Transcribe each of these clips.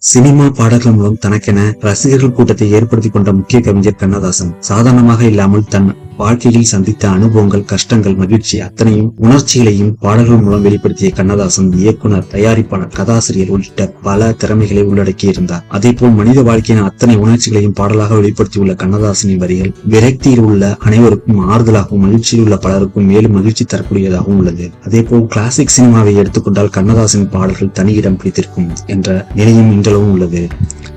Cinema பாடல்கள் மூலம் தனக்கென ரசிகர்கள் கூட்டத்தை ஏற்படுத்திக் கொண்ட முக்கிய கவிஞர் கண்ணதாசன். சாதாரணமாக இல்லாமல் தன் வாழ்க்கையில் சந்தித்த அனுபவங்கள், கஷ்டங்கள், மகிழ்ச்சி அத்தனையும் உணர்ச்சிகளையும் பாடல்கள் மூலம் வெளிப்படுத்திய கண்ணதாசன் இயக்குனர், தயாரிப்பாளர், கதாசிரியர் உள்ளிட்ட பல திறமைகளை உள்ளடக்கி இருந்தார். அதேபோல் மனித வாழ்க்கையின் அத்தனை உணர்ச்சிகளையும் பாடலாக வெளிப்படுத்தியுள்ள கண்ணதாசனின் வரிகள் விரக்தியில் உள்ள அனைவருக்கும் ஆறுதலாகவும், மகிழ்ச்சியில் உள்ள பலருக்கும் மேலும் மகிழ்ச்சி தரக்கூடியதாகவும் உள்ளது. அதேபோல் கிளாசிக் சினிமாவை எடுத்துக்கொண்டால் கண்ணதாசனின் பாடல்கள் தனி இடம் பிடித்திருக்கும் என்ற நிலையும் இன்றளவும் உள்ளது.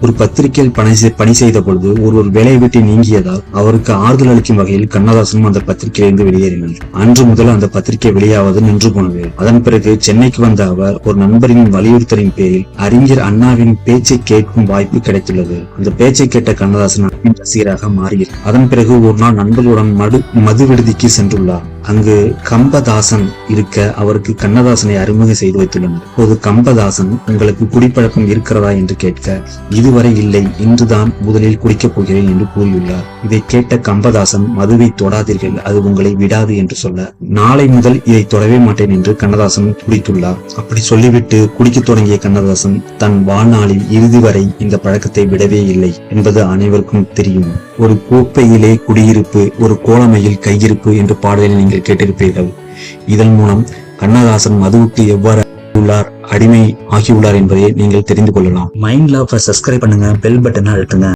ஒரு பத்திரிகையில் பணி செய்த பொழுது ஒருவர் வேலையை விட்டு நீங்கியதால் அவருக்கு ஆறுதல் அளிக்கும் வகையில் கண்ணதாசனும் அந்த பத்திரிகையிலிருந்து வெளியேறினார். அன்று முதல் அந்த பத்திரிகை வெளியாவது நின்று போனது. அதன் பிறகு சென்னைக்கு வந்த அவர் ஒரு நண்பரின் வலியுறுத்தலின் பேரில் அறிஞர் அண்ணாவின் பேச்சை கேட்கும் வாய்ப்பு கிடைத்துள்ளது. அந்த பேச்சை கேட்ட கண்ணதாசன் ரசிகராக மாறினார். அதன் பிறகு ஒரு நாள் நண்பர்களுடன் மது விடுதிக்கு சென்றுள்ளார். அங்கு கம்பதாசன் இருக்க அவருக்கு கண்ணதாசனை அறிமுகம் செய்து வைத்துள்ளனர். அப்போது கம்பதாசன், உங்களுக்கு குடிப்பழக்கம் இருக்கிறதா என்று கேட்க, இதுவரை இல்லை, இன்றுதான் முதலில் குடிக்கப் போகிறேன் என்று கூறியுள்ளார். இதை கேட்ட கம்பதாசன், மதுவை தொடாதீர்கள், அது உங்களை விடாது என்று சொல்ல, நாளை முதல் இதை தொடவே மாட்டேன் என்று கண்ணதாசன் குடித்துள்ளார். அப்படி சொல்லிவிட்டு குடிக்க தொடங்கிய கண்ணதாசன் தன் வாழ்நாளில் இறுதி வரை இந்த பழக்கத்தை விடவே இல்லை என்பது அனைவருக்கும் தெரியும். ஒரு கோப்பையிலே குடியிருப்பு, ஒரு கோலமையில் கையிருப்பு என்று பாடலில் நீங்கள் கேட்டிருப்பீர்கள். இதன் மூலம் கண்ணதாசன் மதுவுக்கு எவ்வாறு அடிமை ஆகியுள்ளார் என்பதை நீங்கள் தெரிந்து கொள்ளலாம். மைண்ட் லவ் சப்ஸ்கிரைப் பண்ணுங்க, பெல் பட்டனை அழுத்துங்க.